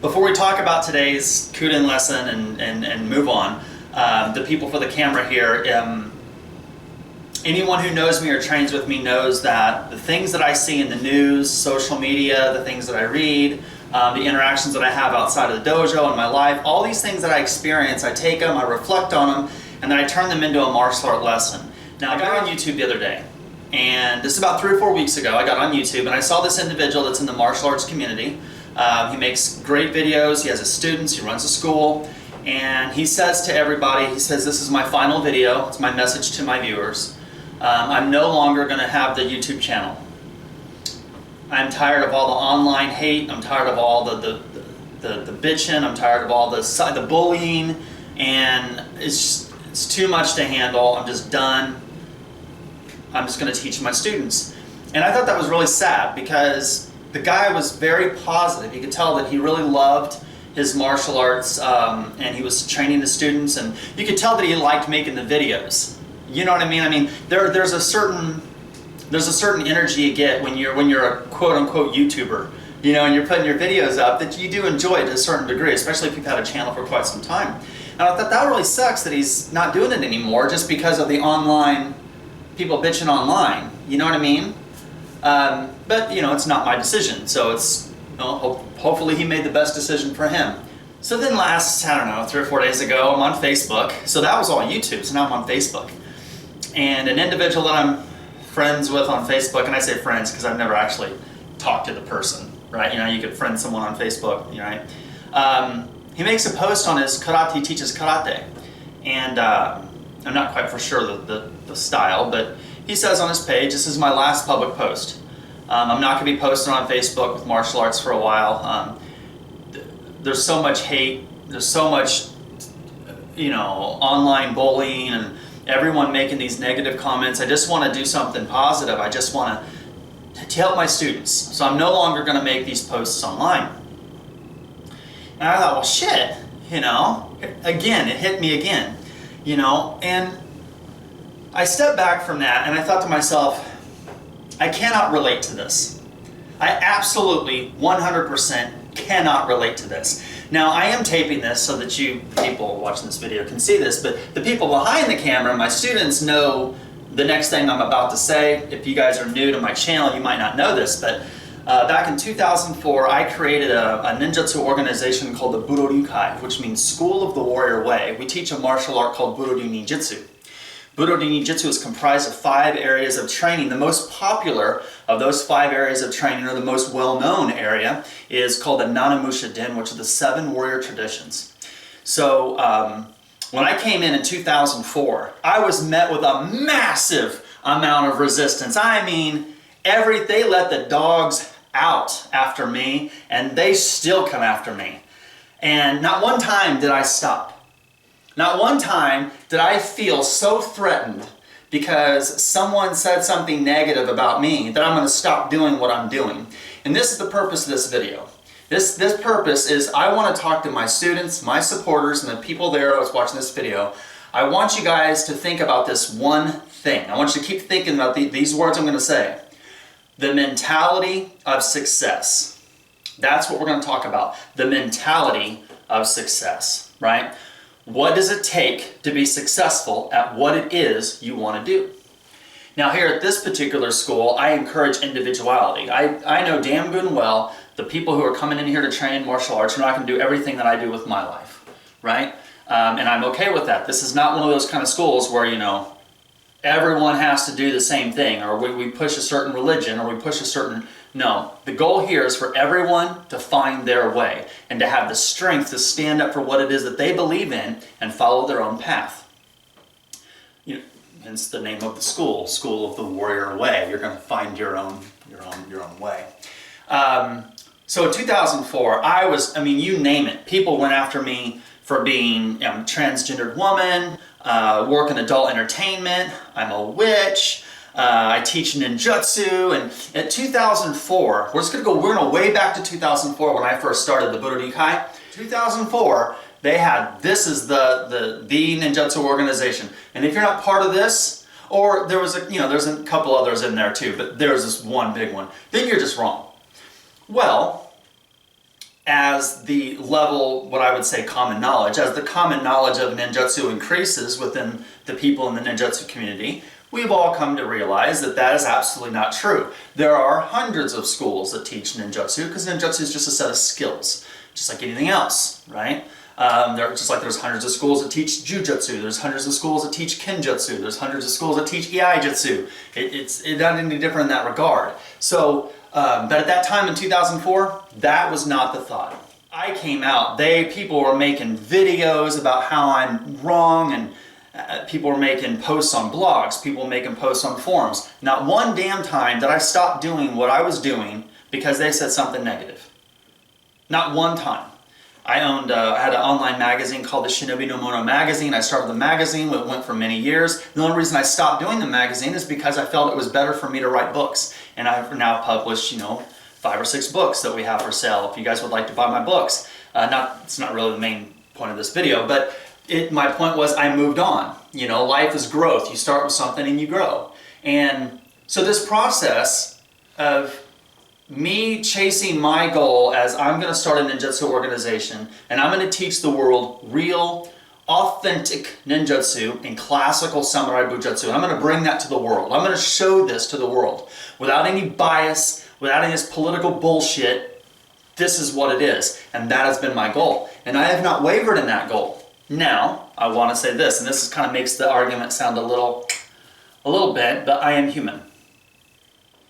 Before we talk about today's Kuden lesson and move on, the people for the camera here, anyone who knows me or trains with me knows that the things that I see in the news, social media, the things that I read, the interactions that I have outside of the dojo in my life, all these things that I experience, I take them, I reflect on them, and then I turn them into a martial art lesson. Now, I got on YouTube the other day, and this is about 3 or 4 weeks ago. I got on YouTube and I saw this individual that's in the martial arts community. He makes great videos, he has his students, he runs a school, and he says to everybody, he says, "This is my final video, it's my message to my viewers. I'm no longer going to have the YouTube channel. I'm tired of all the online hate, I'm tired of all the bitching, I'm tired of all the bullying, and it's too much to handle. I'm just done. I'm just going to teach my students." And I thought that was really sad because the guy was very positive. You could tell that he really loved his martial arts, and he was training the students, and you could tell that he liked making the videos. You know what I mean? I mean, there's a certain energy you get when you're a quote-unquote YouTuber, you know, and you're putting your videos up that you do enjoy to a certain degree, especially if you've had a channel for quite some time. And I thought that really sucks that he's not doing it anymore just because of the online, people bitching online, you know what I mean? But, you know, it's not my decision, so it's, you know, hopefully he made the best decision for him. So then last, I don't know, 3 or 4 days ago, I'm on Facebook. So that was all YouTube, so now I'm on Facebook. And an individual that I'm friends with on Facebook, and I say friends because I've never actually talked to the person, right? You know, you could friend someone on Facebook, right? He makes a post on his karate, he teaches karate. And I'm not quite for sure the style, but he says on his page, "This is my last public post. I'm not going to be posting on Facebook with martial arts for a while. There's so much hate, there's so much, you know, online bullying and everyone making these negative comments. I just want to do something positive. I just want to help my students. So I'm no longer going to make these posts online." And I thought, well, shit, you know, again, it hit me again, you know, and I stepped back from that and I thought to myself, I cannot relate to this. I absolutely 100% cannot relate to this. Now, I am taping this so that you people watching this video can see this, but the people behind the camera, my students, know the next thing I'm about to say. If you guys are new to my channel, you might not know this, but back in 2004, I created a ninjutsu organization called the Budo, which means School of the Warrior Way. We teach a martial art called Budo Ninjutsu. Budo Ninjutsu is comprised of 5 areas of training. The most popular of those 5 areas of training, or the most well-known area, is called the Nanamusha Den, which are the 7 warrior traditions. So when I came in 2004, I was met with a massive amount of resistance. I mean, they let the dogs out after me, and they still come after me. And not one time did I stop. Not one time did I feel so threatened because someone said something negative about me that I'm going to stop doing what I'm doing. And this is the purpose of this video. This purpose is I want to talk to my students, my supporters, and the people there that's watching this video. I want you guys to think about this one thing. I want you to keep thinking about these words I'm going to say. The mentality of success. That's what we're going to talk about. The mentality of success, right? What does it take to be successful at what it is you want to do? Now here at this particular school, I encourage individuality. I know damn good and well the people who are coming in here to train martial arts are not going to do everything that I do with my life, right? And I'm okay with that. This is not one of those kind of schools where, you know, everyone has to do the same thing, or we push a certain religion, or we push a certain... No, the goal here is for everyone to find their way and to have the strength to stand up for what it is that they believe in and follow their own path. You know, hence the name of the school, School of the Warrior Way. You're going to find your own way. So in 2004, I mean, you name it. People went after me for being a transgendered woman, work in adult entertainment, I'm a witch, I teach ninjutsu, and in 2004, we're going way back to 2004 when I first started the Budo Nikai. 2004, they had, this is the ninjutsu organization, and if you're not part of this, or there was there's a couple others in there too, but there's this one big one, then you're just wrong. Well, as the level, what I would say common knowledge, as the common knowledge of ninjutsu increases within the people in the ninjutsu community, we've all come to realize that that is absolutely not true. There are hundreds of schools that teach ninjutsu, because ninjutsu is just a set of skills, just like anything else, right? Just like there's hundreds of schools that teach Jujutsu, there's hundreds of schools that teach Kenjutsu, there's hundreds of schools that teach Iaijutsu. It's not any different in that regard. So, but at that time in 2004, that was not the thought. I came out, people were making videos about how I'm wrong, and people were making posts on blogs, people were making posts on forums. Not one damn time did I stop doing what I was doing because they said something negative. Not one time. I had an online magazine called the Shinobi no Mono magazine. I started the magazine, it went for many years. The only reason I stopped doing the magazine is because I felt it was better for me to write books. And I've now published, 5 or 6 books that we have for sale. If you guys would like to buy my books. It's not really the main point of this video, but my point was I moved on. Life is growth. You start with something and you grow. And so this process of me chasing my goal as I'm going to start a ninjutsu organization, and I'm going to teach the world real, authentic ninjutsu and classical samurai bujutsu. And I'm going to bring that to the world. I'm going to show this to the world without any bias, without any of this political bullshit. This is what it is, and that has been my goal. And I have not wavered in that goal. Now, I want to say this, and this kind of makes the argument sound a little bit, but I am human.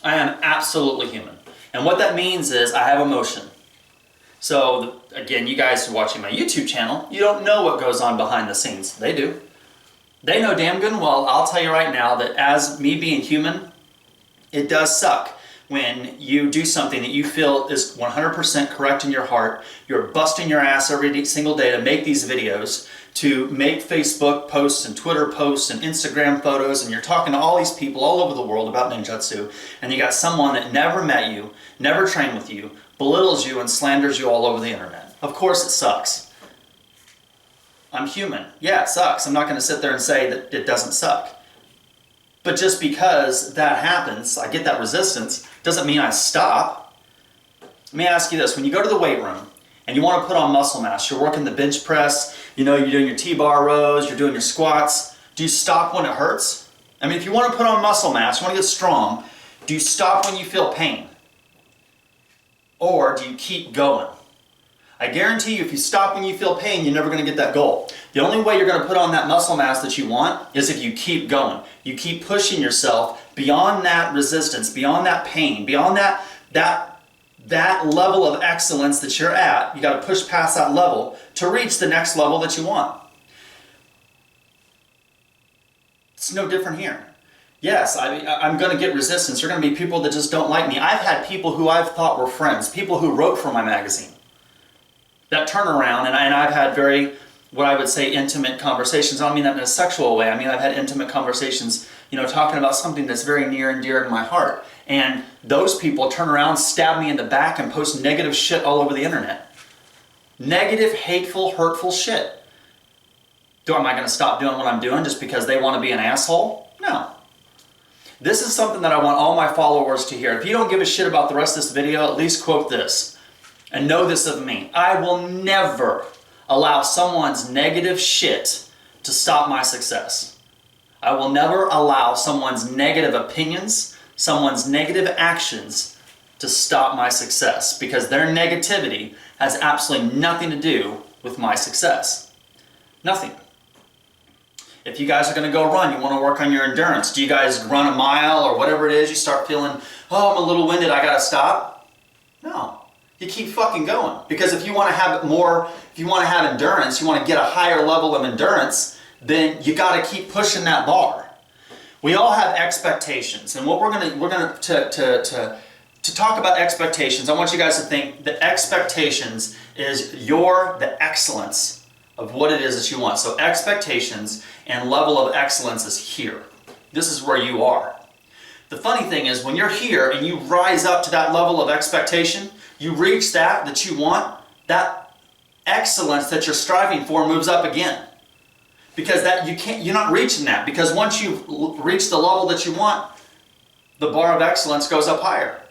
I am absolutely human. And what that means is I have emotion. So again, you guys who are watching my YouTube channel, you don't know what goes on behind the scenes. They do. They know damn good and well. I'll tell you right now that as me being human, it does suck when you do something that you feel is 100% correct in your heart. You're busting your ass every single day to make these videos, to make Facebook posts and Twitter posts and Instagram photos, and you're talking to all these people all over the world about ninjutsu, and you got someone that never met you, never trained with you, belittles you and slanders you all over the internet. Of course it sucks. I'm human. Yeah, it sucks. I'm not going to sit there and say that it doesn't suck. But just because that happens, I get that resistance, doesn't mean I stop. Let me ask you this. When you go to the weight room and you want to put on muscle mass, you're working the bench press, you're doing your T-bar rows, you're doing your squats, do you stop when it hurts? I mean, if you want to put on muscle mass, you want to get strong, do you stop when you feel pain? Or do you keep going? I guarantee you, if you stop when you feel pain, you're never going to get that goal. The only way you're going to put on that muscle mass that you want is if you keep going. You keep pushing yourself beyond that resistance, beyond that pain, beyond that level of excellence that you're at. You got to push past that level to reach the next level that you want. It's no different here. Yes, I'm going to get resistance. There are going to be people that just don't like me. I've had people who I've thought were friends, people who wrote for my magazine, that turn around, and I've had very, what I would say, intimate conversations. I don't mean that in a sexual way. I mean, I've had intimate conversations, talking about something that's very near and dear in my heart. And those people turn around, stab me in the back, and post negative shit all over the internet. Negative, hateful, hurtful shit. Am I going to stop doing what I'm doing just because they want to be an asshole? No. This is something that I want all my followers to hear. If you don't give a shit about the rest of this video, at least quote this. And know this of me. I will never allow someone's negative shit to stop my success. I will never allow someone's negative opinions, someone's negative actions to stop my success, because their negativity has absolutely nothing to do with my success. Nothing. If you guys are going to go run, you want to work on your endurance. Do you guys run a mile or whatever it is, you start feeling, oh, I'm a little winded, I got to stop? No. You keep fucking going. Because if you want to have if you want to have endurance, you want to get a higher level of endurance, then you got to keep pushing that bar. We all have expectations, and what we're going to talk about expectations. I want you guys to think that expectations is the excellence of what it is that you want. So expectations and level of excellence is here. This is where you are. The funny thing is, when you're here and you rise up to that level of expectation, you reach that you want, that excellence that you're striving for moves up again. Because you're not reaching that. Because once you've reached the level that you want, the bar of excellence goes up higher.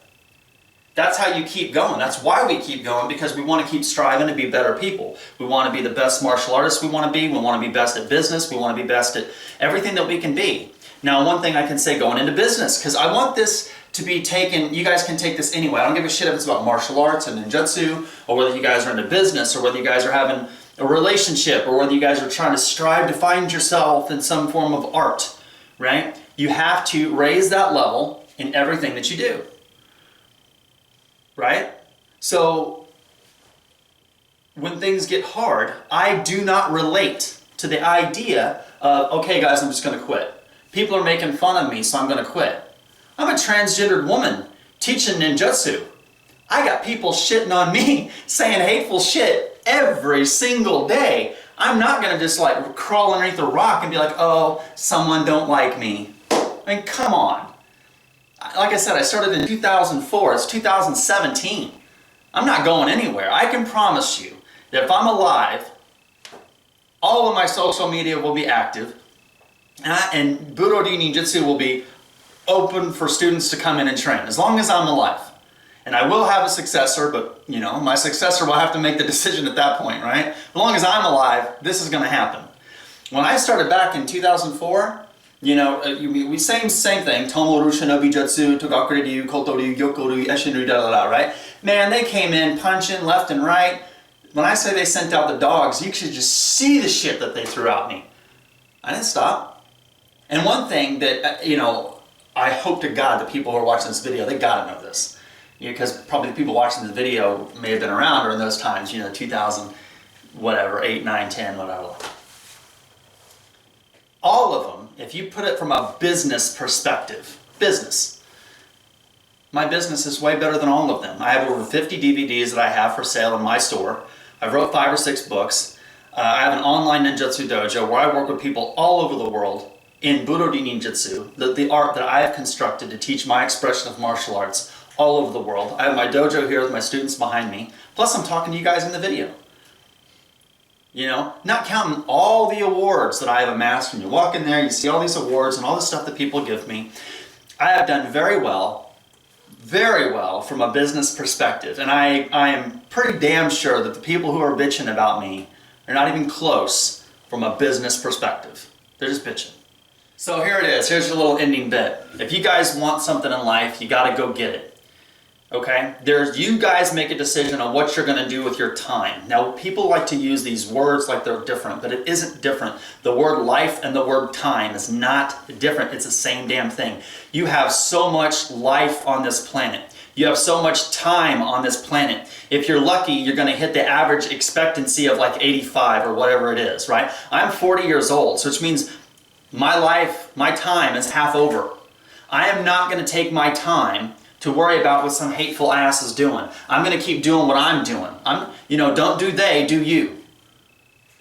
That's how you keep going. That's why we keep going, because we want to keep striving to be better people. We want to be the best martial artists we want to be. We want to be best at business. We want to be best at everything that we can be. Now, one thing I can say going into business, because I want this to be taken, you guys can take this anyway. I don't give a shit if it's about martial arts and ninjutsu, or whether you guys are into business, or whether you guys are having a relationship, or whether you guys are trying to strive to find yourself in some form of art, right? You have to raise that level in everything that you do, right? So when things get hard, I do not relate to the idea of, okay guys, I'm just gonna quit. People are making fun of me, so I'm gonna quit. I'm a transgendered woman teaching ninjutsu. I got people shitting on me, saying hateful shit every single day. I'm not gonna just like crawl underneath a rock and be like, oh, someone don't like me. I mean, come on. Like I said, I started in 2004, it's 2017. I'm not going anywhere. I can promise you that if I'm alive, all of my social media will be active, and Budo Ninjutsu will be open for students to come in and train, as long as I'm alive. And I will have a successor, but you know, my successor will have to make the decision at that point, right? As long as I'm alive, this is gonna happen. When I started back in 2004, you know, we same thing, Tomoru Shinobi Jutsu, Togakure Ryu, Koto Ryu, Gyoko Ryu, Eshin Ryu, right? Man, they came in punching left and right. When I say they sent out the dogs, you could just see the shit that they threw at me. I didn't stop. And one thing that, you know, I hope to God the people who are watching this video, they gotta know this. Because probably the people watching the video may have been around during those times, you know, 2000, whatever, 8, 9, 10, whatever. All of them, if you put it from a business perspective, my business is way better than all of them. I have over 50 DVDs that I have for sale in my store. I wrote 5 or 6 books. I have an online ninjutsu dojo where I work with people all over the world in Budo Ninjutsu, the art that I have constructed to teach my expression of martial arts all over the world. I have my dojo here with my students behind me. Plus I'm talking to you guys in the video. You know, not counting all the awards that I have amassed. When you walk in there, you see all these awards and all the stuff that people give me. I have done very well from a business perspective. And I am pretty damn sure that the people who are bitching about me are not even close from a business perspective. They're just bitching. So here it is. Here's your little ending bit. If you guys want something in life, you got to go get it. Okay? You guys make a decision on what you're going to do with your time. Now, people like to use these words like they're different, but it isn't different. The word life and the word time is not different. It's the same damn thing. You have so much life on this planet. You have so much time on this planet. If you're lucky, you're going to hit the average expectancy of like 85 or whatever it is, right? I'm 40 years old, so which means my life, my time is half over. I am not going to take my time to worry about what some hateful ass is doing. I'm going to keep doing what I'm doing. Don't do they, do you.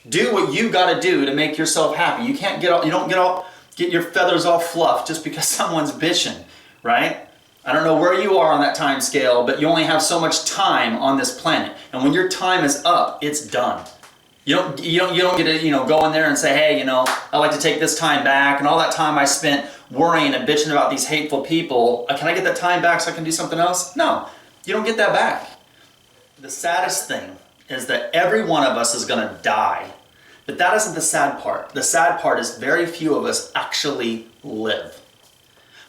Do what you got to do to make yourself happy. You can't get your feathers all fluffed just because someone's bitching, right? I don't know where you are on that time scale, but you only have so much time on this planet. And when your time is up, it's done. You don't get to go in there and say, hey, I'd like to take this time back, and all that time I spent worrying and bitching about these hateful people, can I get that time back so I can do something else? No, you don't get that back. The saddest thing is that every one of us is going to die. But that isn't the sad part. The sad part is very few of us actually live.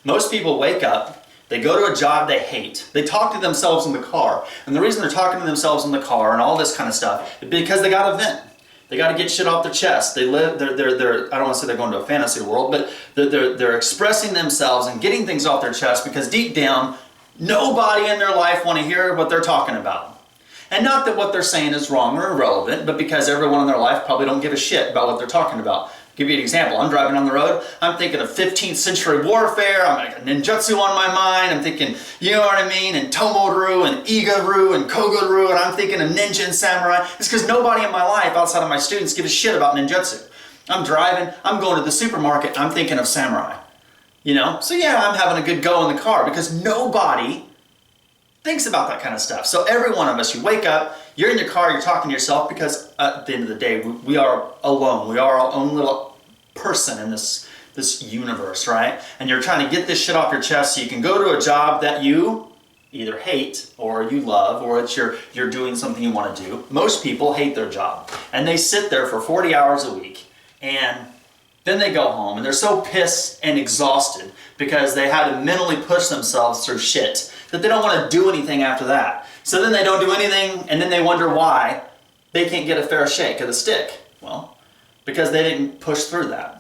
Most people wake up, they go to a job they hate, they talk to themselves in the car, and the reason they're talking to themselves in the car and all this kind of stuff is because they got to vent. They got to get shit off their chest. They're I don't want to say they're going to a fantasy world, but they're expressing themselves and getting things off their chest because deep down, nobody in their life want to hear what they're talking about. And not that what they're saying is wrong or irrelevant, but because everyone in their life probably don't give a shit about what they're talking about. Give you an example. I'm driving on the road. I'm thinking of 15th century warfare. I'm like ninjutsu on my mind. I'm thinking, you know what I mean? And Tomoru and Igaru and Koguru. And I'm thinking of ninja and samurai. It's because nobody in my life outside of my students give a shit about ninjutsu. I'm driving. I'm going to the supermarket. I'm thinking of samurai. So yeah, I'm having a good go in the car because nobody thinks about that kind of stuff. So every one of us, you wake up, you're in your car, you're talking to yourself because at the end of the day, we are alone. We are our own little person in this universe, right? And you're trying to get this shit off your chest so you can go to a job that you either hate or you love, or it's you're doing something you want to do. Most people hate their job, and they sit there for 40 hours a week, and then they go home and they're so pissed and exhausted because they had to mentally push themselves through shit that they don't want to do anything after that. So then they don't do anything, and then they wonder why they can't get a fair shake of the stick. Well, because they didn't push through that.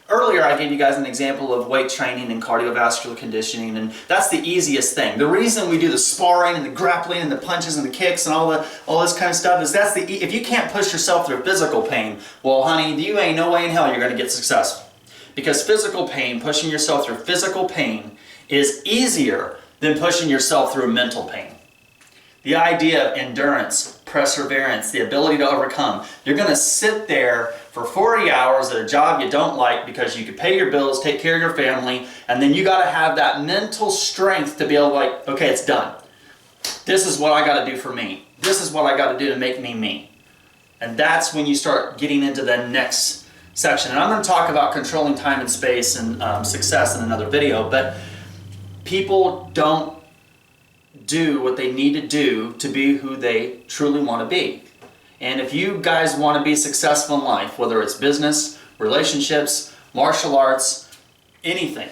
Earlier, I gave you guys an example of weight training and cardiovascular conditioning, and that's the easiest thing. The reason we do the sparring and the grappling and the punches and the kicks and all this kind of stuff is if you can't push yourself through physical pain, well, honey, you ain't no way in hell you're going to get successful. Because physical pain, pushing yourself through physical pain, is easier than pushing yourself through mental pain. The idea of endurance, perseverance, the ability to overcome. You're going to sit there for 40 hours at a job you don't like because you could pay your bills, take care of your family, and then you got to have that mental strength to be able to like, okay, it's done. This is what I got to do for me. This is what I got to do to make me me. And that's when you start getting into the next section. And I'm going to talk about controlling time and space and success in another video, but people don't do what they need to do to be who they truly want to be. And if you guys want to be successful in life, whether it's business, relationships, martial arts, anything,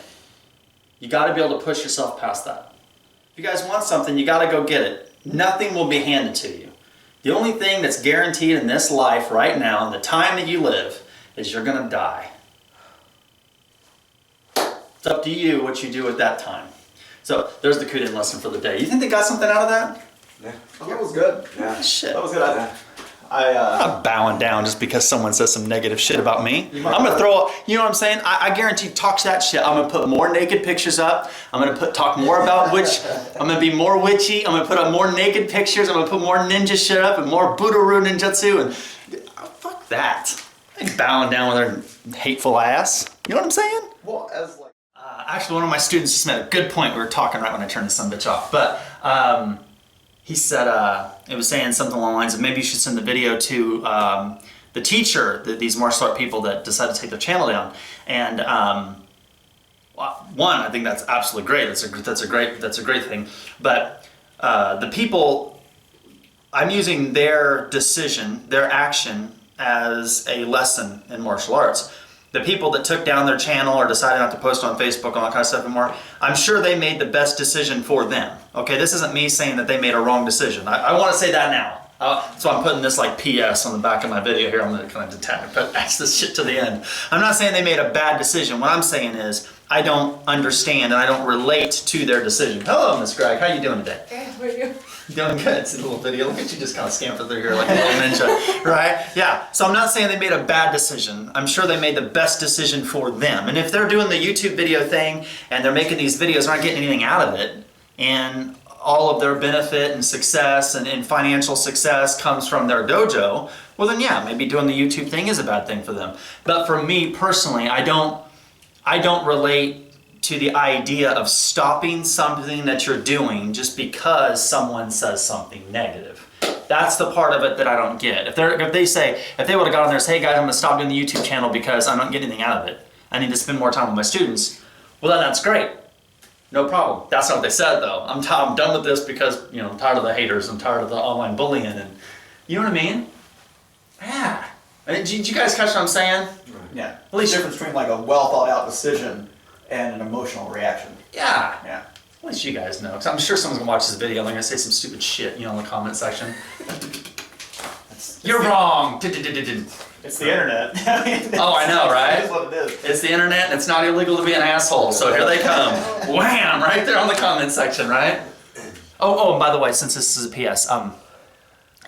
you got to be able to push yourself past that. If you guys want something, you got to go get it. Nothing will be handed to you. The only thing that's guaranteed in this life right now, in the time that you live, is you're going to die. It's up to you what you do at that time. So there's the Kuden lesson for the day. You think they got something out of that? Yeah, that was good. Yeah, shit. That was good. I'm bowing down just because someone says some negative shit about me. I'm gonna throw, you know what I'm saying? I guarantee talk that shit. I'm gonna put more naked pictures up. I'm gonna talk more about I'm gonna be more witchy. I'm gonna put up more naked pictures. I'm gonna put more ninja shit up and more Budo Ninjutsu and fuck that. I ain't bowing down with her hateful ass. You know what I'm saying? Well, as like actually, one of my students just made a good point. We were talking right when I turned the son of a bitch off, but he said it was saying something along the lines of maybe you should send the video to the teacher, these martial art people that decided to take their channel down. And one, I think that's absolutely great. That's a great thing. But the people, I'm using their decision, their action as a lesson in martial arts. The people that took down their channel or decided not to post on Facebook and all that kind of stuff anymore, I'm sure they made the best decision for them. Okay, this isn't me saying that they made a wrong decision. I want to say that now. So I'm putting this like PS on the back of my video here. I'm going to kind of attach this shit to the end. I'm not saying they made a bad decision. What I'm saying is I don't understand and I don't relate to their decision. Hello, Miss Greg. How you doing today? Hey, how are you? Doing good. It's a little video. Look at you just kind of scamper through here like a little ninja, right? Yeah. So I'm not saying they made a bad decision. I'm sure they made the best decision for them. And if they're doing the YouTube video thing and they're making these videos, they're not getting anything out of it, and all of their benefit and success and financial success comes from their dojo, well then yeah, maybe doing the YouTube thing is a bad thing for them. But for me personally, I don't relate to the idea of stopping something that you're doing just because someone says something negative. That's the part of it that I don't get. If they would have gone there and said, hey guys, I'm gonna stop doing the YouTube channel because I don't get anything out of it. I need to spend more time with my students. Well then that's great. No problem. That's not what they said though. I'm done with this because, you know, I'm tired of the haters. I'm tired of the online bullying and, you know what I mean? Yeah. Did you guys catch what I'm saying? yeah, At least the difference between like a well thought out decision and an emotional reaction. Yeah. Yeah. At least you guys know, because I'm sure someone's gonna watch this video and they're gonna say some stupid shit, you know, in the comment section. You're wrong. It's the internet. Oh, I know, right? That's what it is. It's the internet, and it's not illegal to be an asshole. So here they come. Wham! Right there on the comment section, right? Oh, and by the way, since this is a PS,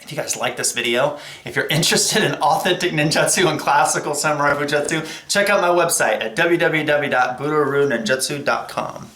if you guys like this video, if you're interested in authentic ninjutsu and classical samurai bujutsu, check out my website at www.budoninjutsu.com.